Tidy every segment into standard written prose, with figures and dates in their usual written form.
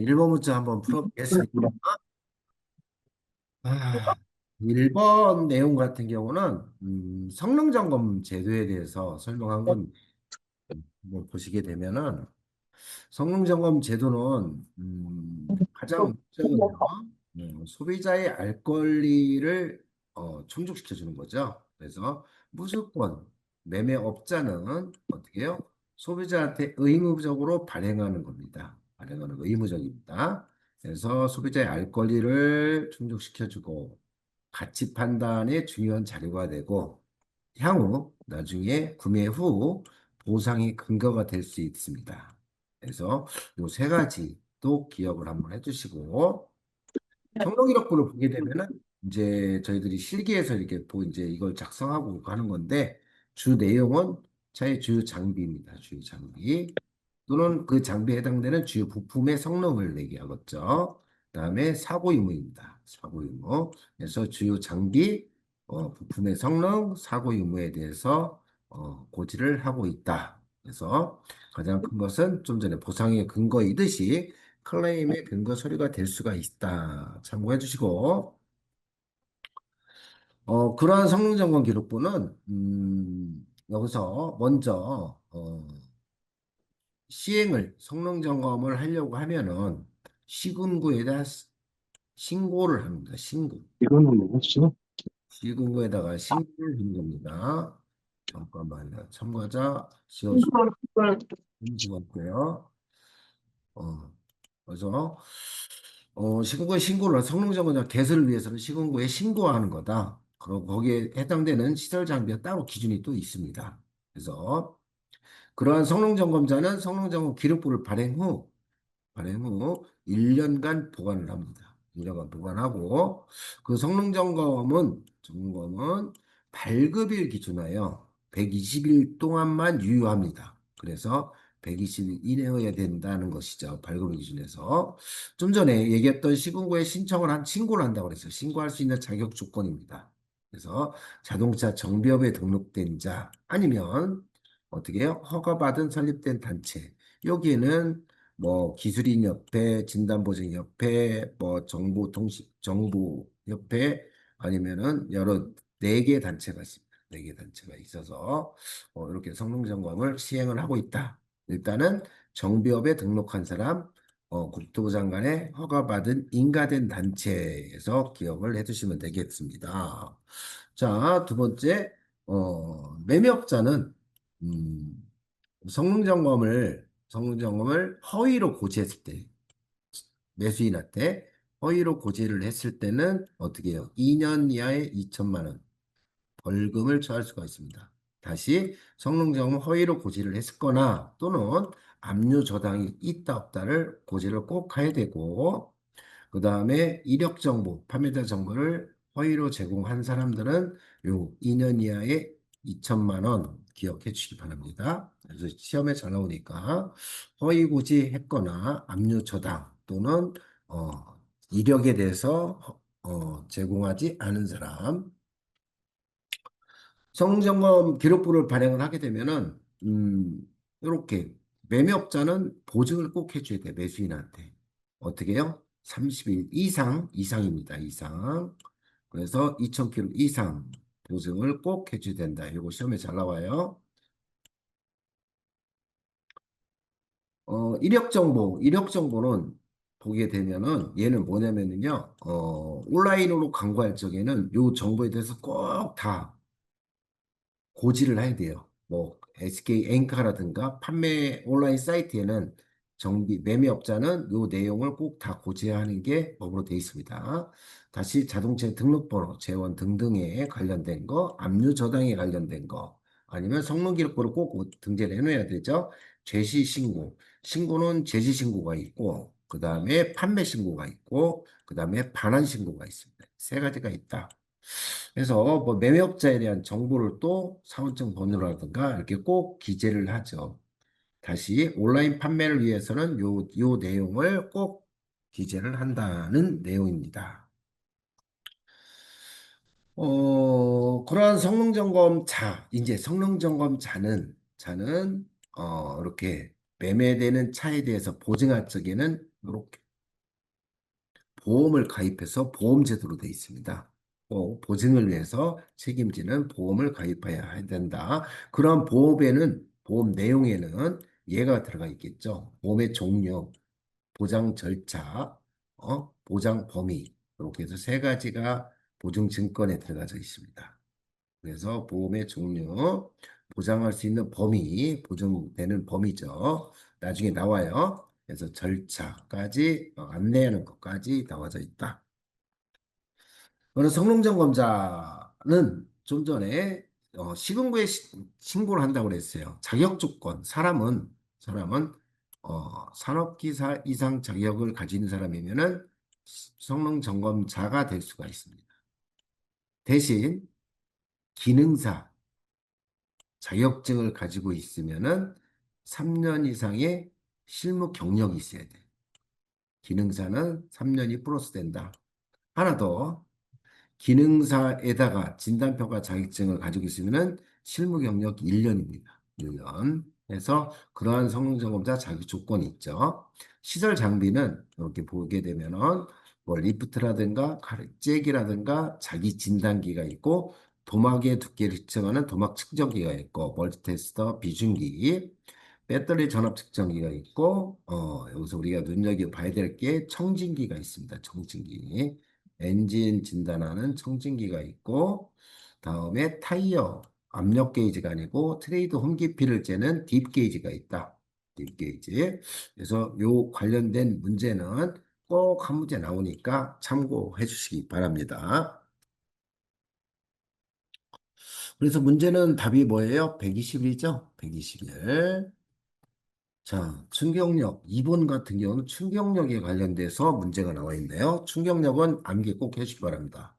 1번 문제 한번 풀어보겠습니다. 아, 1번 내용 같은 경우는 성능점검 제도에 대해서 설명한 건 뭐 보시게 되면은 성능점검 제도는 가장 목적은요, 소비자의 알 권리를 충족시켜 주는 거죠. 그래서 무조건 매매업자는 어떻게 해요? 소비자한테 의무적으로 발행하는 겁니다. 발행하는 거 의무적입니다. 그래서 소비자의 알 권리를 충족시켜 주고 가치 판단의 중요한 자료가 되고 향후 나중에 구매 후 보상의 근거가 될 수 있습니다. 그래서 요 세 가지 또 기억을 한번 해주시고 성능 기록부를 보게 되면은 이제 저희들이 실기에서 이렇게 이제 이걸 작성하고 하는 건데 주 내용은 차의 주요 장비입니다. 주요 장비 또는 그 장비에 해당되는 주요 부품의 성능을 얘기하겠죠. 그다음에 사고 유무입니다. 사고 유무. 그래서 주요 장비, 부품의 성능, 사고 유무에 대해서 고지를 하고 있다. 그래서 가장 큰 것은 좀 전에 보상의 근거이듯이 클레임의 근거 서류가 될 수가 있다. 참고해 주시고, 그러한 성능 점검 기록부는 여기서 먼저 성능 점검을 하려고 하면은 시군구에다 신고를 합니다. 신고. 이거는 뭐였어? 시군구에다가 신고를 하는 겁니다. 잠깐만요. 참가자 지어주고 고요 그래서 시군구에 신고를 성능 점검 개설을 위해서는 시군구에 신고하는 거다. 그리고 거기에 해당되는 시설 장비가 따로 기준이 또 있습니다. 그래서 그러한 성능 점검자는 성능 점검 기록부를 발행 후 1년간 보관을 합니다. 1년간 보관하고 그 성능 점검은 발급일 기준하여 120일 동안만 유효합니다. 그래서 120일 이내여야 된다는 것이죠. 발급일 기준에서. 좀 전에 얘기했던 시군구에 신고를 한다고 그랬어요. 신고할 수 있는 자격 조건입니다. 그래서 자동차 정비업에 등록된 자 아니면 어떻게 해요? 허가받은 설립된 단체. 여기에는 뭐 기술인협회, 진단보증협회, 뭐 정보협회 아니면은 여러 네 개 단체가 있습니다. 네 개 단체가 있어서 이렇게 성능 점검을 시행을 하고 있다. 일단은 정비업에 등록한 사람, 국토부 장관의 허가받은 인가된 단체에서 기억을 해두시면 되겠습니다. 자, 두 번째, 매매업자는 음, 성능 점검을 허위로 고지했을 때, 매수인한테 허위로 고지를 했을 때는 어떻게 해요? 2년 이하의 2천만 원 벌금을 처할 수가 있습니다. 다시 성능 점검 허위로 고지를 했거나 또는 압류 저당이 있다 없다를 고지를 꼭 해야 되고 그 다음에 이력 정보, 판매자 정보를 허위로 제공한 사람들은 요 2년 이하의 2천만 원 기억해 주시기 바랍니다. 그래서 시험에 잘 나오니까 허위 고지했거나 압류 저당 또는 이력에 대해서 제공하지 않은 사람 성점검 기록부를 발행을 하게 되면은 이렇게 매매업자는 보증을 꼭 해줘야 돼 매수인한테 어떻게 해요? 30일 이상입니다 이상 그래서 2,000km 이상 보증을 꼭 해줘야 된다 이거 시험에 잘 나와요 이력 정보는 보게 되면은 얘는 뭐냐면은요 온라인으로 광고할 적에는 요 정보에 대해서 꼭다 고지를 해야 돼요. 뭐 SK 엔카라든가 판매 온라인 사이트에는 매매업자는 요 내용을 꼭 다 고지해야 하는 게 법으로 되어 있습니다. 다시 자동차 등록번호, 재원 등등에 관련된 거, 압류 저당에 관련된 거, 아니면 성능 기록부를 꼭 등재를 해놓아야 되죠. 죄시 신고, 신고는 죄시 신고가 있고, 그 다음에 판매 신고가 있고, 그 다음에 반환 신고가 있습니다. 세 가지가 있다. 그래서 뭐 매매업자에 대한 정보를 또 사원증 번호라든가 이렇게 꼭 기재를 하죠. 다시 온라인 판매를 위해서는 요 내용을 꼭 기재를 한다는 내용입니다. 그러한 이제 성능점검자는 이렇게 매매되는 차에 대해서 보증할 적에는 이렇게 보험을 가입해서 보험 제도로 되어 있습니다. 꼭 보증을 위해서 책임지는 보험을 가입해야 된다. 그런 보험에는, 보험 내용에는 얘가 들어가 있겠죠. 보험의 종류, 보장 절차, 보장 범위, 이렇게 해서 세 가지가 보증 증권에 들어가져 있습니다. 그래서 보험의 종류, 보장할 수 있는 범위, 보증되는 범위죠. 나중에 나와요. 그래서 절차까지 안내하는 것까지 나와져 있다. 그래서 성능점검자는 좀 전에 시군구에 신고를 한다고 그랬어요. 자격 조건, 사람은 산업기사 이상 자격을 가진 사람이면은 성능점검자가 될 수가 있습니다. 대신 기능사 자격증을 가지고 있으면은 3년 이상의 실무 경력이 있어야 돼. 기능사는 3년이 플러스 된다. 하나 더, 기능사에다가 진단평가 자격증을 가지고 있으면은 실무 경력 1년입니다. 1년. 그래서 그러한 성능점검자 자격 조건이 있죠. 시설 장비는 이렇게 보게 되면은 뭐 리프트라든가 잭이라든가 자기 진단기가 있고 도막의 두께를 측정하는 도막 측정기가 있고 멀티테스터 비중기 배터리 전압 측정기가 있고 여기서 우리가 눈여겨봐야 될 게 청진기가 있습니다. 청진기. 엔진 진단하는 청진기가 있고 다음에 타이어 압력 게이지가 아니고 트레이드 홈 깊이를 재는 딥 게이지가 있다. 딥 게이지. 그래서 요 관련된 문제는 꼭 한 문제 나오니까 참고해 주시기 바랍니다. 그래서 문제는 답이 뭐예요? 121이죠? 121. 자, 충격력. 2번 같은 경우는 충격력에 관련돼서 문제가 나와 있네요. 충격력은 암기 꼭 해주시기 바랍니다.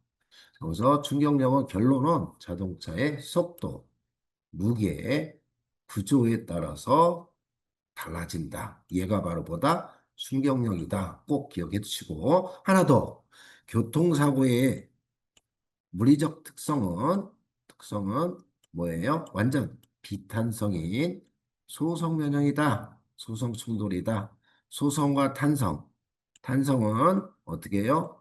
그래서 충격력은 결론은 자동차의 속도, 무게, 구조에 따라서 달라진다. 얘가 바로 보다 충격력이다. 꼭 기억해 두시고 하나 더 교통사고의 물리적 특성은 뭐예요? 완전 비탄성인 소성 면역이다. 소성 충돌이다. 소성과 탄성. 탄성은 어떻게 해요?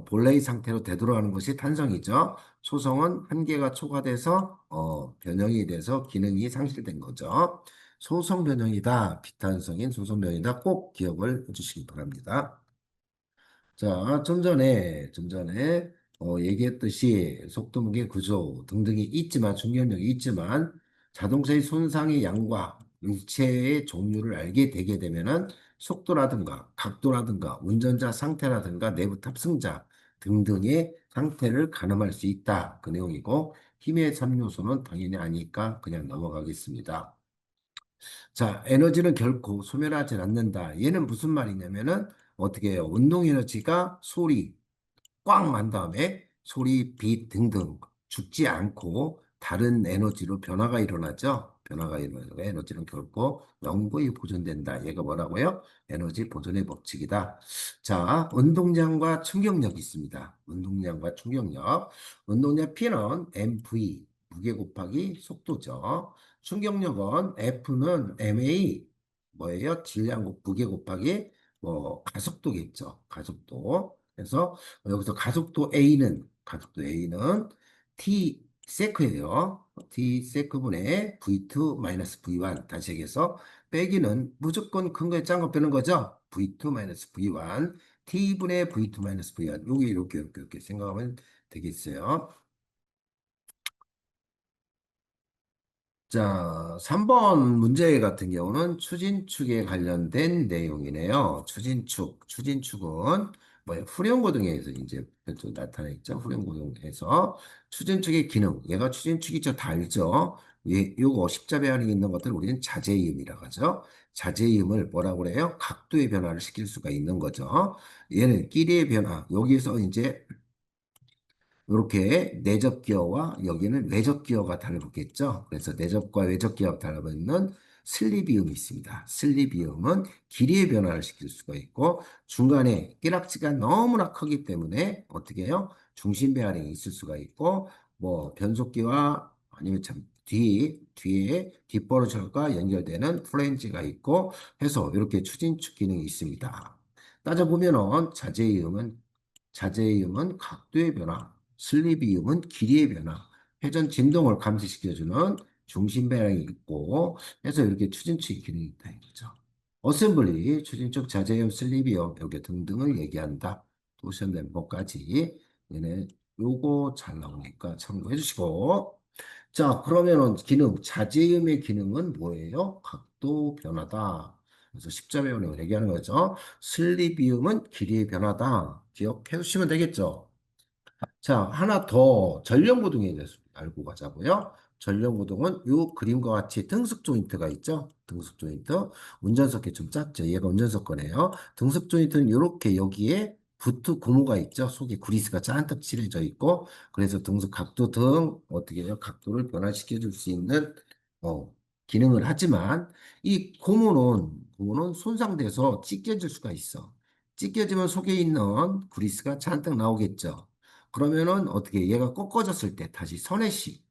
본래의 상태로 되돌아가는 것이 탄성이죠. 소성은 한계가 초과돼서 변형이 돼서 기능이 상실된 거죠. 소성 변형이다. 비탄성인 소성 변형이다. 꼭 기억을 해주시기 바랍니다. 자, 좀 전에 얘기했듯이 속도, 무게, 구조 등등이 있지만, 중견력이 있지만, 자동차의 손상의 양과 일체의 종류를 알게 되게 되면은 속도라든가 각도라든가 운전자 상태라든가 내부 탑승자 등등의 상태를 가늠할 수 있다. 그 내용이고, 힘의 3요소는 당연히 아니까 그냥 넘어가겠습니다. 자, 에너지는 결코 소멸하지 않는다. 얘는 무슨 말이냐면은 어떻게 해요? 운동 에너지가 소리, 꽝 한 다음에 소리, 빛 등등 죽지 않고 다른 에너지로 변화가 일어나죠. 변화가 일어나서 에너지는 결코 영구히 보존된다. 얘가 뭐라고요? 에너지 보존의 법칙이다. 자, 운동량과 충격력이 있습니다. 운동량과 충격력. 운동량 P는 mv, 무게 곱하기 속도죠. 충격력은 F는 ma, 뭐예요? 질량 무게 곱하기 뭐 가속도겠죠. 가속도. 그래서 여기서 가속도 A는 T 세크예요. T 세크분의 V2 마이너스 V1 다시 얘기해서 빼기는 무조건 큰 거에 짠 거 빼는 거죠. V2 마이너스 V1 T분의 V2 마이너스 V1 여기 이렇게 생각하면 되겠어요. 자, 3번 문제 같은 경우는 추진축에 관련된 내용이네요. 추진축은 뭐 후렴구동에서 이제 또 나타나 있죠. 후렴구동에서 추진축의 기능, 얘가 추진축이죠. 다 알죠. 요거 십자배 안에 있는 것들 우리는 자제이음이라고 하죠. 자제이음을 뭐라고 그래요? 각도의 변화를 시킬 수가 있는 거죠. 얘는 끼리의 변화, 여기서 이제 이렇게 내접 기어와 여기는 외접 기어가 달라붙겠죠. 그래서 내접과 외접 기어가 달라붙는 슬리비움이 있습니다. 슬리비움은 길이의 변화를 시킬 수가 있고 중간에 끼락지가 너무나 크기 때문에 어떻게 해요? 중심 베어링이 있을 수가 있고 뭐 변속기와 아니면 참 뒤에 뒷버러절과 연결되는 플랜지가 있고 해서 이렇게 추진축 기능이 있습니다. 따져보면은 자제이음은 자제음은 각도의 변화, 슬리비음은 길이의 변화, 회전 진동을 감지시켜주는 중심 배량이 있고 해서 이렇게 추진축 기능이 있다 이거죠. 어셈블리, 추진축, 자제음, 슬리비음 여기 등등을 얘기한다. 도션 멤버까지 얘네 요거 잘 나오니까 참고해 주시고 자 그러면은 기능 자제음의 기능은 뭐예요? 각도 변화다. 그래서 십자배원을 얘기하는 거죠. 슬리비움은 길이의 변화다. 기억해 주시면 되겠죠. 자, 하나 더 전력구동에 대해서 알고 가자고요. 전력구동은 이 그림과 같이 등속 조인트가 있죠. 등속 조인트. 운전석이 좀 작죠. 얘가 운전석 거네요. 등속 조인트는 이렇게 여기에 부트 고무가 있죠. 속에 그리스가 잔뜩 칠해져 있고 그래서 등속 각도 등 어떻게 해요? 각도를 변화시켜 줄 수 있는 기능을 하지만 이 고무는 손상돼서 찢겨질 수가 있어. 찢겨지면 속에 있는 그리스가 잔뜩 나오겠죠. 그러면은 어떻게 얘가 꺾어졌을 때 다시 서네시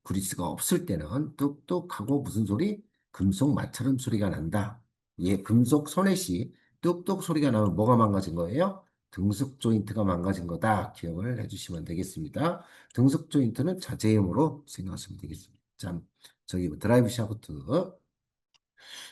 그리스가 없을 때는 뚝뚝하고 무슨 소리? 금속 마찰음 소리가 난다. 얘 금속 서네시 뚝뚝 소리가 나면 뭐가 망가진 거예요? 등속 조인트가 망가진 거다. 기억을 해주시면 되겠습니다. 등속 조인트는 자제음으로 생각하시면 되겠습니다. 자, 저기 드라이브 샤프트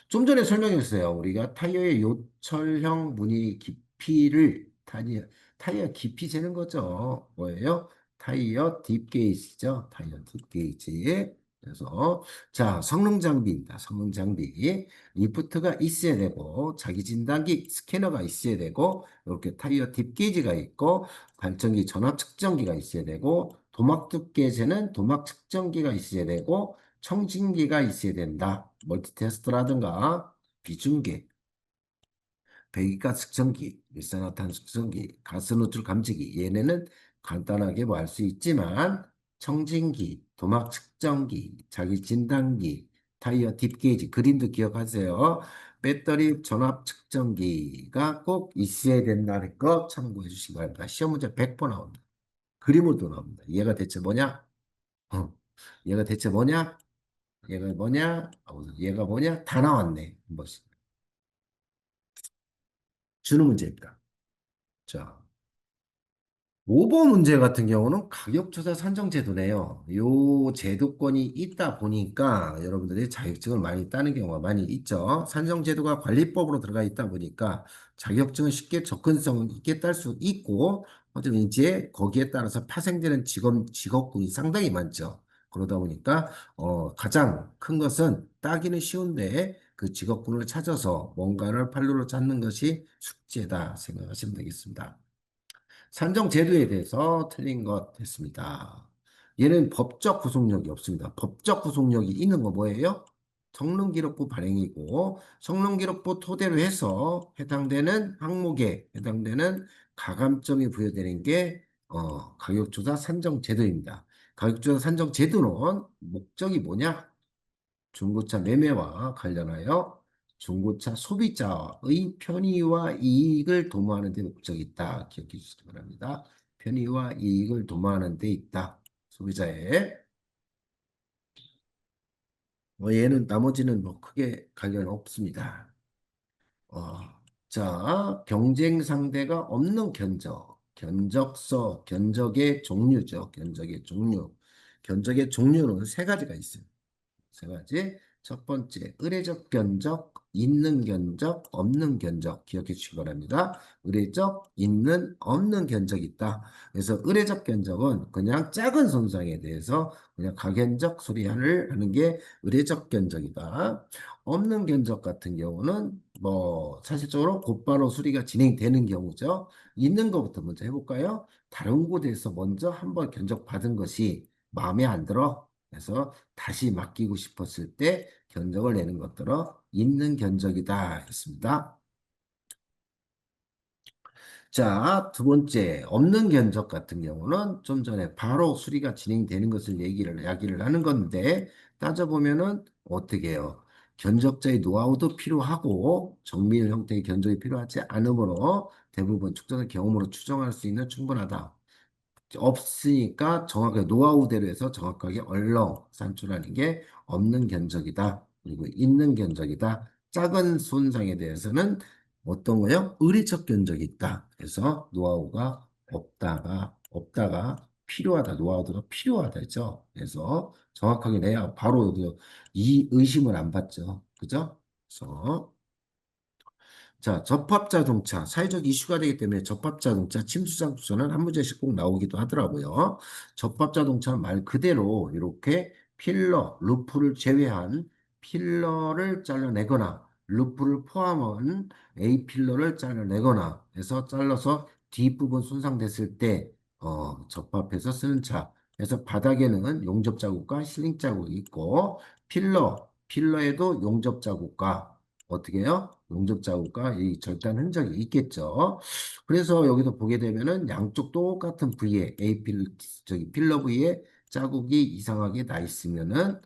좀 전에 설명했어요. 우리가 타이어의 요철형 무늬 깊이를 타이어 깊이 재는 거죠. 뭐예요? 타이어 딥 게이지죠. 타이어 딥 게이지. 그래서 자 성능 장비입니다. 성능 장비 리프트가 있어야 되고 자기 진단기 스캐너가 있어야 되고 이렇게 타이어 딥 게이지가 있고 발전기 전압 측정기가 있어야 되고 도막 두께 재는 도막 측정기가 있어야 되고 청진기가 있어야 된다. 멀티테스트라든가 비중계, 배기가스 측정기, 일산화탄소 측정기, 가스노출 감지기 얘네는 간단하게 뭐 할 수 있지만 청진기, 도막 측정기, 자기 진단기, 타이어 딥게이지 그림도 기억하세요. 배터리 전압 측정기가 꼭 있어야 된다는 거 참고해 주시기 바랍니다. 시험 문제 100번 나옵니다. 그림으로도 나옵니다. 얘가 대체 뭐냐? 어. 얘가 대체 뭐냐? 얘가 뭐냐? 얘가 뭐냐? 다 나왔네. 한 번씩. 주는 문제입니다. 자, 5번 문제 같은 경우는 가격조사 산정제도네요. 요 제도권이 있다 보니까 여러분들이 자격증을 많이 따는 경우가 많이 있죠. 산정제도가 관리법으로 들어가 있다 보니까 자격증은 쉽게 접근성 있게 딸 수 있고, 하지만 이제 거기에 따라서 파생되는 직업군이 상당히 많죠. 그러다 보니까 가장 큰 것은 따기는 쉬운데 그 직업군을 찾아서 뭔가를 판로로 찾는 것이 숙제다 생각하시면 되겠습니다. 산정 제도에 대해서 틀린 것 됐습니다. 얘는 법적 구속력이 없습니다. 법적 구속력이 있는 거 뭐예요? 성능기록부 발행이고 성능기록부 토대로 해서 해당되는 항목에 해당되는 가감점이 부여되는 게 가격조사 산정 제도입니다. 가격조사 산정 제도는 목적이 뭐냐? 중고차 매매와 관련하여 중고차 소비자의 편의와 이익을 도모하는 데 목적이 있다. 기억해 주시기 바랍니다. 편의와 이익을 도모하는 데 있다. 소비자의. 얘는 나머지는 뭐 크게 관련 없습니다. 어, 자, 경쟁 상대가 없는 견적. 견적서, 견적의 종류죠. 견적의 종류. 견적의 종류는 세 가지가 있어요. 세 가지. 첫 번째, 의례적 견적, 있는 견적, 없는 견적 기억해 주시기 바랍니다. 의례적, 있는, 없는 견적이 있다. 그래서 의례적 견적은 그냥 작은 손상에 대해서 그냥 가견적 소리를 하는 게 의례적 견적이다. 없는 견적 같은 경우는 뭐 사실적으로 곧바로 수리가 진행되는 경우죠. 있는 것부터 먼저 해볼까요? 다른 곳에서 먼저 한번 견적 받은 것이 마음에 안 들어. 그래서 다시 맡기고 싶었을 때 견적을 내는 것들은 있는 견적이다 했습니다. 자, 두 번째, 없는 견적 같은 경우는 좀 전에 바로 수리가 진행되는 것을 이야기를 하는 건데, 따져보면은 어떻게 해요? 견적자의 노하우도 필요하고, 정밀 형태의 견적이 필요하지 않으므로 대부분 축적된 경험으로 추정할 수 있는 충분하다. 없으니까 정확하게 노하우대로 해서 정확하게 얼렁 산출하는 게 없는 견적이다. 그리고 있는 견적이다. 작은 손상에 대해서는 어떤 거요? 의례적 견적이 있다. 그래서 노하우가 없다가 필요하다. 노하우가 필요하다죠. 그래서 정확하게 내야 바로 이 의심을 안 받죠. 그죠? 그래서 자, 접합자동차. 사회적 이슈가 되기 때문에 접합자동차, 침수장소는 한 문제씩 꼭 나오기도 하더라고요. 접합자동차는 말 그대로 이렇게 필러, 루프를 제외한 필러를 잘라내거나 루프를 포함한 A 필러를 잘라내거나 해서 잘라서 뒷부분 손상됐을 때 접합해서 쓰는 차. 그래서 바닥에는 용접 자국과 실링 자국이 있고 필러에도 용접 자국과 어떻게 해요? 용접 자국과 이 절단 흔적이 있겠죠. 그래서 여기도 보게 되면은 양쪽 똑같은 부위에 저기 필러 부위에 자국이 이상하게 나 있으면은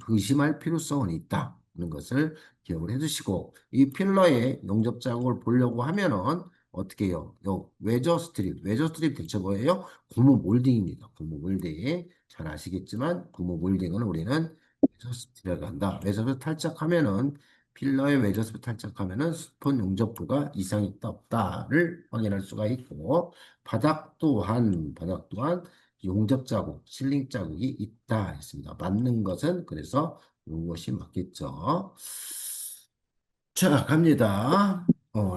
의심할 필요성은 있다는 것을 기억을 해주시고 이 필러의 용접 자국을 보려고 하면은 어떻게 해요? 외저 스트립 대체 뭐예요? 고무 몰딩입니다. 고무 몰딩. 잘 아시겠지만 고무 몰딩은 우리는 외저 스트립이라고 한다. 외저를 탈착하면은 필러의 외저스를 탈착하면은 스폰 용접부가 이상이 있다 없다를 확인할 수가 있고 바닥 또한 용접 자국, 실링 자국이 있다 했습니다. 맞는 것은 그래서 이것이 맞겠죠. 자, 갑니다.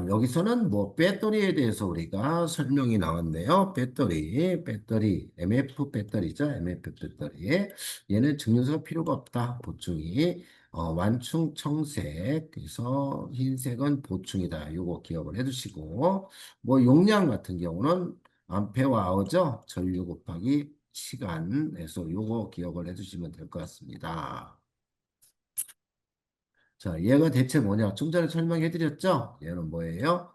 여기서는 뭐 배터리에 대해서 우리가 설명이 나왔네요. 배터리, MF 배터리죠. MF 배터리. 얘는 증류소가 필요가 없다. 보충이. 완충 청색, 그래서 흰색은 보충이다. 요거 기억을 해두시고, 뭐 용량 같은 경우는 암페어 아워죠. 전류 곱하기 시간에서 요거 기억을 해두시면 될 것 같습니다. 자, 얘가 대체 뭐냐? 좀 전에 설명해 드렸죠? 얘는 뭐예요?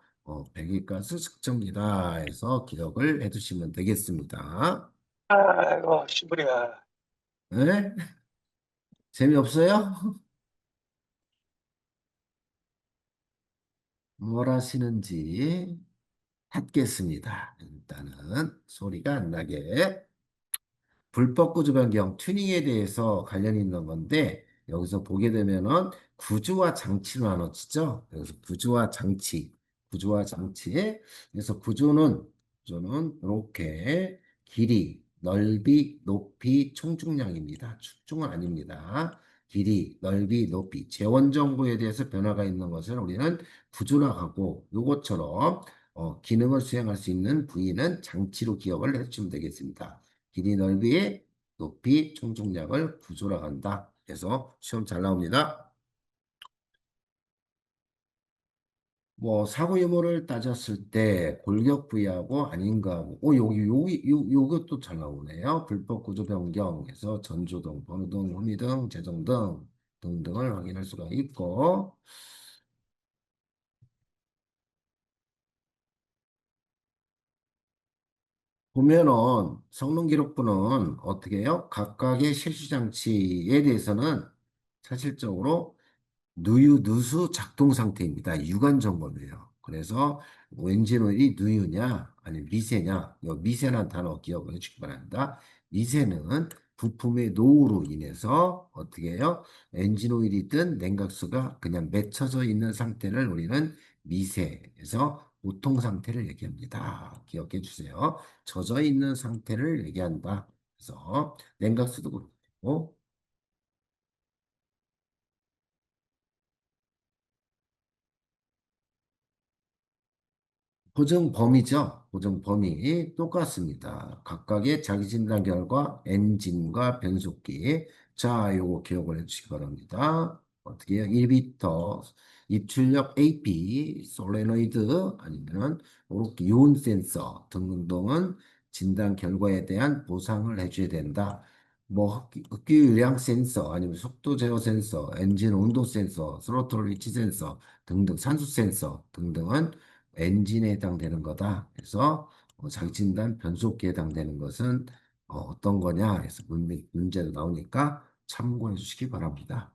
배기가스 측정기다 해서 기억을 해 두시면 되겠습니다. 아이고, 시부리야. 네? 재미없어요? 뭘 하시는지 찾겠습니다. 일단은 소리가 안 나게. 불법 구조 변경, 튜닝에 대해서 관련 있는 건데, 여기서 보게 되면은 구조와 장치로 나눠지죠. 여기서 구조와 장치. 그래서 구조는 이렇게 길이, 넓이, 높이, 총중량입니다. 축중은 아닙니다. 길이, 넓이, 높이, 재원 정보에 대해서 변화가 있는 것을 우리는 구조라고 하고, 요것처럼 기능을 수행할 수 있는 부위는 장치로 기억을 해주시면 되겠습니다. 길이, 넓이, 높이, 총중량을 구조라고 한다. 그래서 시험 잘 나옵니다. 뭐 사고 유무를 따졌을 때 골격 부위하고 아닌가 하고 요것도 잘 나오네요. 불법 구조 변경에서 전조등, 번호등, 후미등, 제동등 등등을 확인할 수가 있고 보면은 성능 기록부는 어떻게 해요? 각각의 실시 장치에 대해서는 사실적으로 누수 작동 상태입니다. 유관 점검이에요. 그래서 엔진 오일이 누유냐, 아니 미세냐, 이 미세라는 단어 기억을 해주기 바랍니다. 미세는 부품의 노후로 인해서 어떻게 해요? 엔진 오일이든 냉각수가 그냥 맺혀져 있는 상태를 우리는 미세에서 보통 상태를 얘기합니다. 기억해 주세요. 젖어 있는 상태를 얘기한다. 그래서 냉각수도 그렇고 보정 범위죠. 보정 범위 똑같습니다. 각각의 자기 진단 결과 엔진과 변속기. 자, 요거 기억을 해주시기 바랍니다. 어떻게 해요? 1비터 입출력 AP, 솔레노이드 아니면 이렇게 요온 센서 등등은 진단 결과에 대한 보상을 해줘야 된다. 뭐 흡기 유량 센서 아니면 속도 제어 센서, 엔진 온도 센서, 스로틀 위치 센서 등등 산수 센서 등등은 엔진에 해당되는 거다. 그래서 자기진단 변속기에 해당되는 것은 떤 거냐 해서 문제도 나오니까 참고해 주시기 바랍니다.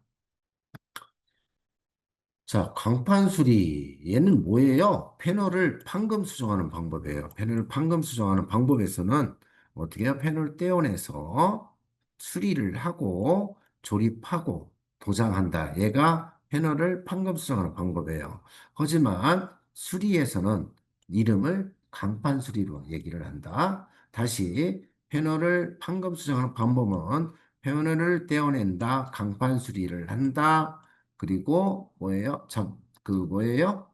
자, 강판 수리. 얘는 뭐예요? 패널을 판금 수정하는 방법이에요. 패널을 판금 수정하는 방법에서는 어떻게 해요? 패널 떼어내서 수리를 하고 조립하고 도장한다. 얘가 패널을 판금 수정하는 방법이에요. 하지만 수리에서는 이름을 강판 수리로 얘기를 한다. 다시 패널을 판금 수정하는 방법은 패널을 떼어낸다, 강판 수리를 한다. 그리고 뭐예요? 참, 그 뭐예요?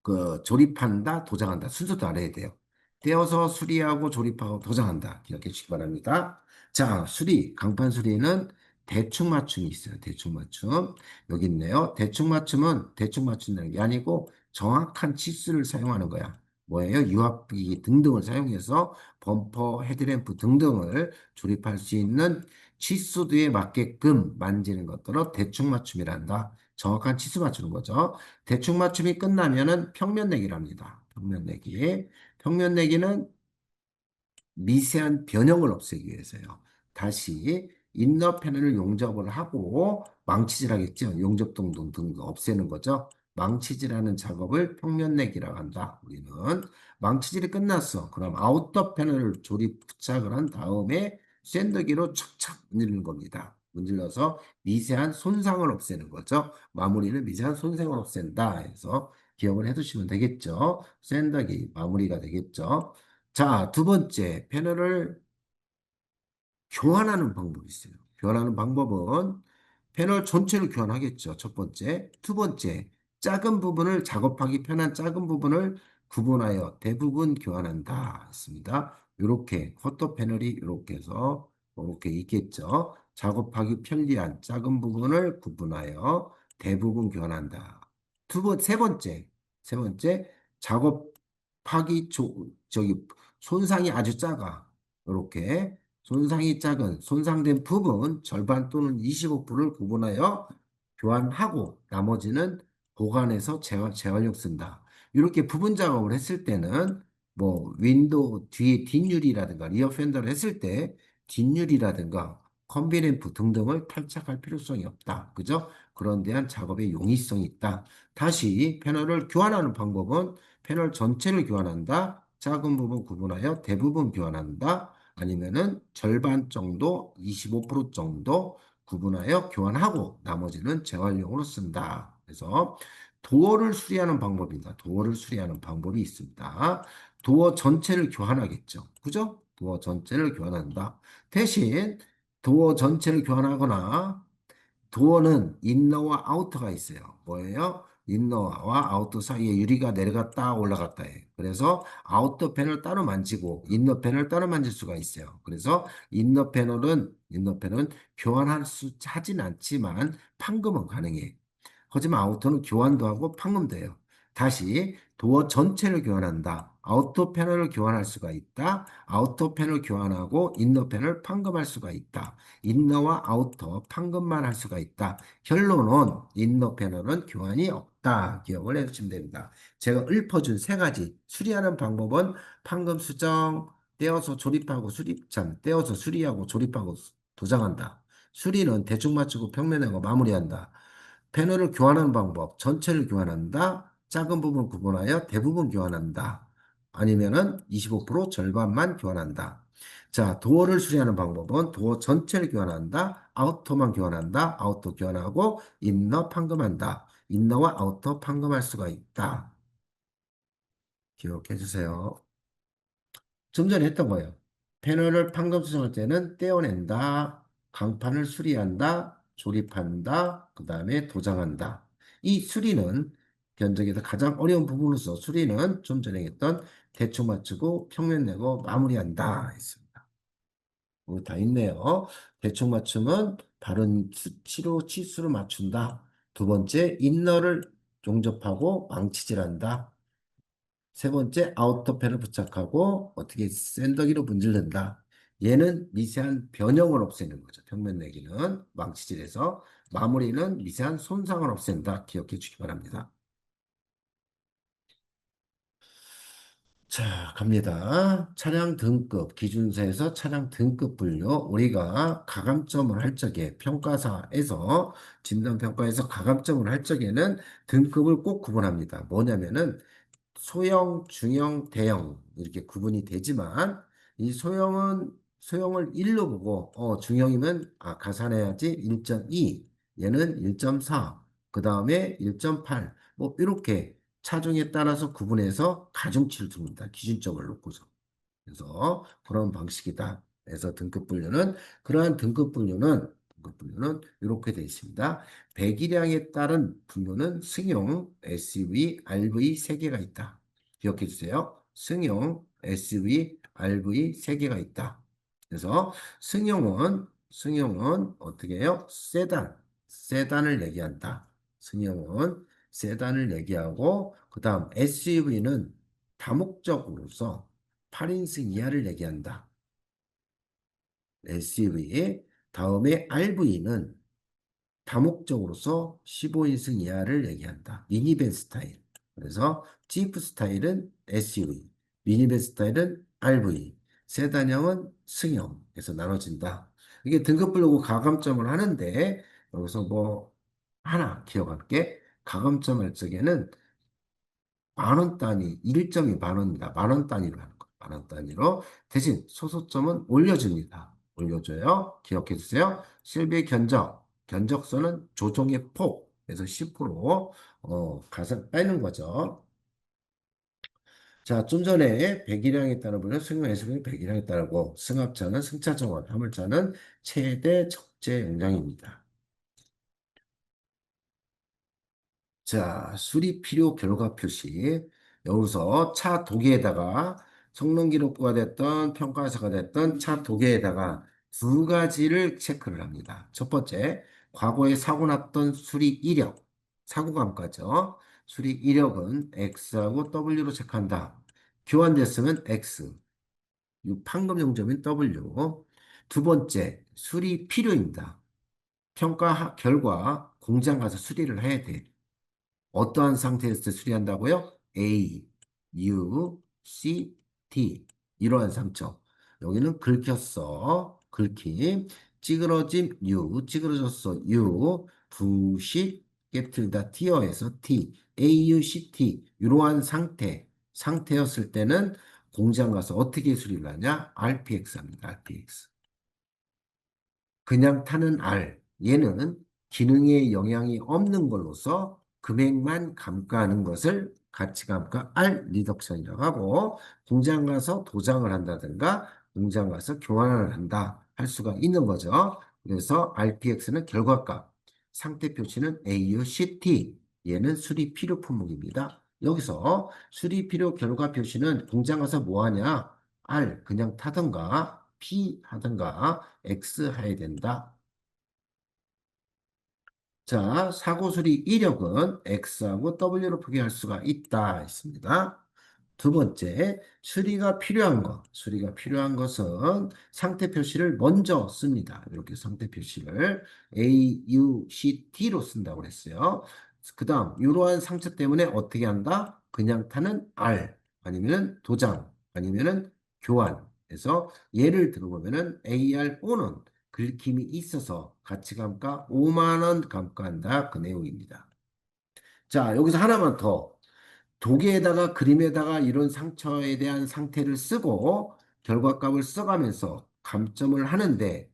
그 조립한다, 도장한다. 순서도 알아야 돼요. 떼어서 수리하고 조립하고 도장한다. 기억해 주시기 바랍니다. 자, 수리, 강판 수리는 대충 맞춤이 있어요. 대충 맞춤. 여기 있네요. 대충 맞춤은 대충 맞춘다는 게 아니고 정확한 치수를 사용하는 거야. 뭐예요? 유압기 등등을 사용해서 범퍼, 헤드램프 등등을 조립할 수 있는 치수도에 맞게끔 만지는 것들을 대충 맞춤이란다. 정확한 치수 맞추는 거죠. 대충 맞춤이 끝나면은 평면 내기랍니다. 평면 내기. 평면 내기는 미세한 변형을 없애기 위해서요. 다시 인너 패널을 용접을 하고 망치질하겠죠. 용접동동 등 없애는 거죠. 망치질하는 작업을 평면 내기라고 한다. 우리는 망치질이 끝났어. 그럼 아웃더 패널을 조립 부착을 한 다음에 샌더기로 착착 문지르는 겁니다. 문질러서 미세한 손상을 없애는 거죠. 마무리는 미세한 손상을 없앤다 해서 기억을 해두시면 되겠죠. 샌더기 마무리가 되겠죠. 자, 두 번째, 패널을 교환하는 방법이 있어요. 교환하는 방법은 패널 전체를 교환하겠죠. 첫 번째. 두 번째, 작은 부분을 작업하기 편한 작은 부분을 구분하여 대부분 교환한다. 했습니다. 이렇게 커터 패널이 이렇게 해서 이렇게 있겠죠. 작업하기 편리한 작은 부분을 구분하여 대부분 교환한다. 세 번째, 작업하기 저기 손상이 아주 작아. 이렇게 손상이 작은 손상된 부분 절반 또는 25%를 구분하여 교환하고 나머지는 보관해서 재활용 쓴다. 이렇게 부분 작업을 했을 때는 뭐 윈도우 뒤에 뒷유리라든가 리어 팬더를 했을 때 뒷유리라든가 컨비nem프 등등을 탈착할 필요성이 없다. 그죠? 그런 데한 작업의 용이성이 있다. 다시 패널을 교환하는 방법은 패널 전체를 교환한다. 작은 부분 구분하여 대부분 교환한다. 아니면은 절반 정도, 25% 정도 구분하여 교환하고 나머지는 재활용으로 쓴다. 그래서 도어를 수리하는 방법입니다. 도어를 수리하는 방법이 있습니다. 도어 전체를 교환하겠죠. 그죠? 도어 전체를 교환한다. 대신 도어 전체를 교환하거나 도어는 인너와 아우터가 있어요. 뭐예요? 인너와 아우터 사이에 유리가 내려갔다 올라갔다 해. 그래서 아우터 패널 따로 만지고 인너 패널 따로 만질 수가 있어요. 그래서 인너 패널은 교환할 수 하진 않지만 판금은 가능해. 하지만 아우터는 교환도 하고 판금도 해요. 다시 도어 전체를 교환한다. 아우터 패널을 교환할 수가 있다. 아우터 패널 교환하고 인너 패널 판금할 수가 있다. 인너와 아우터 판금만 할 수가 있다. 결론은 인너 패널은 교환이 없다. 기억을 해주시면 됩니다. 제가 읊어준 세 가지 수리하는 방법은 판금 수정, 떼어서 조립하고 떼어서 수리하고 조립하고 도장한다. 수리는 대충 맞추고 평면하고 마무리한다. 패널을 교환하는 방법, 전체를 교환한다. 작은 부분 구분하여 대부분 교환한다. 아니면은 25% 절반만 교환한다. 자, 도어를 수리하는 방법은 도어 전체를 교환한다. 아우터만 교환한다. 아우터 교환하고 인너 판금한다. 인너와 아우터 판금할 수가 있다. 기억해 주세요. 좀 전에 했던 거예요. 패널을 판금 수정할 때는 떼어낸다, 강판을 수리한다, 조립한다, 그 다음에 도장한다. 이 수리는 견적에서 가장 어려운 부분으로서 수리는 좀 전에 했던 대충 맞추고 평면 내고 마무리한다 했습니다. 오늘 다 있네요. 대충 맞춤은 바른 수치로 치수를 맞춘다. 두 번째, 인너를 용접하고 망치질한다. 세 번째, 아우터펜을 부착하고 어떻게 샌더기로 문질른다. 얘는 미세한 변형을 없애는 거죠. 평면 내기는 망치질에서 마무리는 미세한 손상을 없앤다. 기억해 주기 바랍니다. 자, 갑니다. 차량 등급 기준서에서 차량 등급 분류 우리가 가감점을 할 적에 평가사에서 진단평가에서 가감점을 할 적에는 등급을 꼭 구분합니다. 뭐냐면은 소형, 중형, 대형 이렇게 구분이 되지만 이 소형을 1로 보고 중형이면 가산해야지 1.2 얘는 1.4 그 다음에 1.8 뭐 이렇게 차종에 따라서 구분해서 가중치를 줍니다. 기준점을 놓고서. 그래서 그런 방식이다. 그래서 등급 분류는 이렇게 되어 있습니다. 배기량에 따른 분류는 승용, SUV, RV 세 개가 있다. 기억해 주세요. 승용, SUV, RV 세 개가 있다. 그래서 승용은 어떻게 해요? 세단을 얘기한다. 승용은 세단을 얘기하고 그다음 SUV는 다목적으로서 8인승 이하를 얘기한다. SUV. 다음에 RV는 다목적으로서 15인승 이하를 얘기한다. 미니밴 스타일. 그래서 지프 스타일은 SUV, 미니밴 스타일은 RV, 세단형은 승용에서 나눠진다. 이게 등급별로 가감점을 하는데 여기서 뭐 하나 기억할게. 가감점할 적에는 만원 단위, 1점이 만 원입니다. 만원 단위로 하는 거예요. 만원 단위로. 대신 소소점은 올려줍니다. 올려줘요. 기억해 주세요. 실비 견적서는 조정의 폭, 그래서 10% 가서 빼는 거죠. 자, 좀 전에 배기량에 따른 분은 승용에서는 배기량에 따르고 승합차는 승차 정원, 화물차는 최대 적재 용량입니다. 자, 수리 필요 결과 표시. 여기서 차 도계에다가 성능 기록부가 됐던 평가서가 됐던 차 도계에다가 두 가지를 체크를 합니다. 첫 번째, 과거에 사고 났던 수리 이력, 사고 감가죠. 수리 이력은 X하고 W로 체크한다. 교환됐으면 X, 이 판금 용점인 W. 두 번째, 수리 필요입니다. 평가 결과 공장 가서 수리를 해야 돼. 어떠한 상태에서 수리한다고요? A, U, C, D. 이러한 상처. 여기는 긁혔어. 긁힘. 찌그러짐 U, 찌그러졌어 U. 부식, 깨트리다 티어에서 T. A, U, C, T. 이러한 상태였을 때는 공장 가서 어떻게 수리를 하냐? RPX 합니다. RPX. 그냥 타는 R. 얘는 기능에 영향이 없는 걸로서 금액만 감가하는 것을 가치 감가 R 리덕션이라고 하고 공장 가서 도장을 한다든가 공장 가서 교환을 한다 할 수가 있는 거죠. 그래서 RPX는 결과값, 상태 표시는 AUCT, 얘는 수리 필요 품목입니다. 여기서 수리 필요 결과 표시는 공장 가서 뭐 하냐? R 그냥 타든가 P 하든가 X 해야 된다. 자, 사고 수리 이력은 X하고 W로 표기할 수가 있다 했습니다. 두 번째, 수리가 필요한 것은 상태 표시를 먼저 씁니다. 이렇게 상태 표시를 A, U, C, T로 쓴다고 그랬어요. 그 다음, 이러한 상처 때문에 어떻게 한다? 그냥 타는 R, 아니면은 도장, 아니면은 교환. 그래서 예를 들어보면은 AR4는 긁힘이 있어서 가치감가 5만 원 감가한다. 그 내용입니다. 자, 여기서 하나만 더. 독에다가 그림에다가 이런 상처에 대한 상태를 쓰고 결과값을 써가면서 감점을 하는데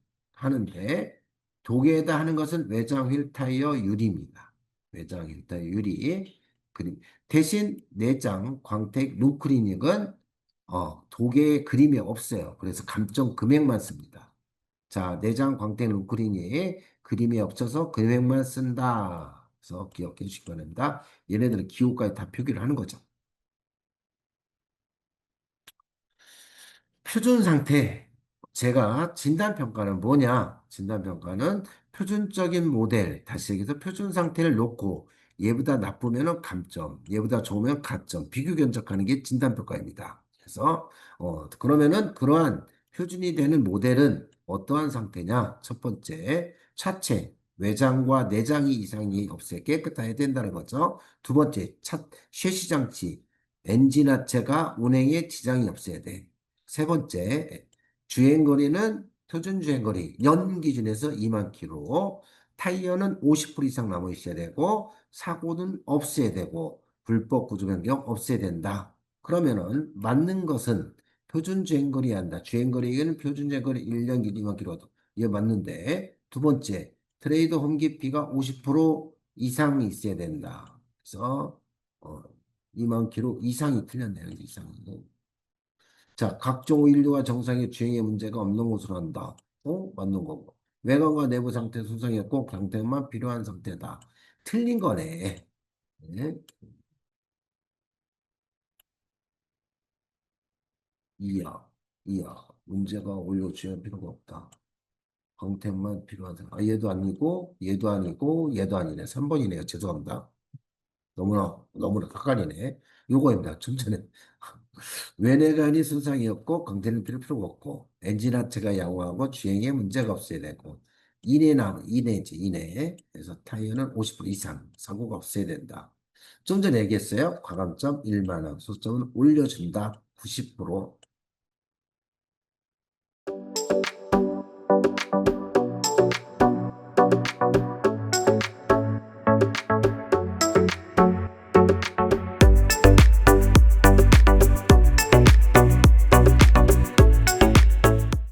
독에다 하는 것은 외장 휠 타이어 유리입니다. 외장 휠 타이어 유리. 그림. 대신 내장 광택 루크리닉은 독에 그림이 없어요. 그래서 감점 금액만 씁니다. 자, 내장 광택 루크리닉 그림이 없어서 금액만 쓴다. 그래서 기억해 주시기 바랍니다. 얘네들은 기호까지 다 표기를 하는 거죠. 표준 상태. 제가 진단평가는 뭐냐? 진단평가는 표준적인 모델, 다시 얘기해서 표준 상태를 놓고 얘보다 나쁘면 감점, 얘보다 좋으면 가점, 비교 견적하는 게 진단평가입니다. 그래서, 그러면은 그러한 표준이 되는 모델은 어떠한 상태냐? 첫 번째, 차체, 외장과 내장이 이상이 없어야 깨끗해야 된다는 거죠. 두 번째, 셰시장치, 엔진 하체가 운행에 지장이 없어야 돼. 세 번째, 주행거리는 표준 주행거리 연 기준에서 2만 킬로, 타이어는 50% 이상 남아 있어야 되고, 사고는 없어야 되고, 불법 구조 변경 없어야 된다. 그러면은 맞는 것은 표준 주행거리 한다. 주행거리에는 표준 주행거리 1년 기준 2만 킬로. 이게 맞는데, 두 번째, 트레이드 홈 깊이가 50% 이상 있어야 된다. 그래서, 어, 2만 킬로 이상이 틀렸네요. 이상이. 자, 각종 오일류와 정상의 주행에 문제가 없는 것으로 한다. 맞는 거고. 외관과 내부 상태 손상이었고 경태만 필요한 상태다. 틀린 거네. 네. 이야, 이야. 문제가 오히려 주행 필요가 없다. 광택만 필요하다. 아, 얘도 아니고, 얘도 아니고, 얘도 아니네. 3번이네요. 죄송합니다. 너무나 헷갈리네. 요거입니다. 좀 전에. 외내관이 손상이었고, 광택은 필요가 없고, 엔진 하체가 양호하고, 주행에 문제가 없어야 되고, 이내지, 이내. 그래서 타이어는 50% 이상, 사고가 없어야 된다. 좀 전에 얘기했어요. 과감점 1만 원, 소점은 올려준다. 90%.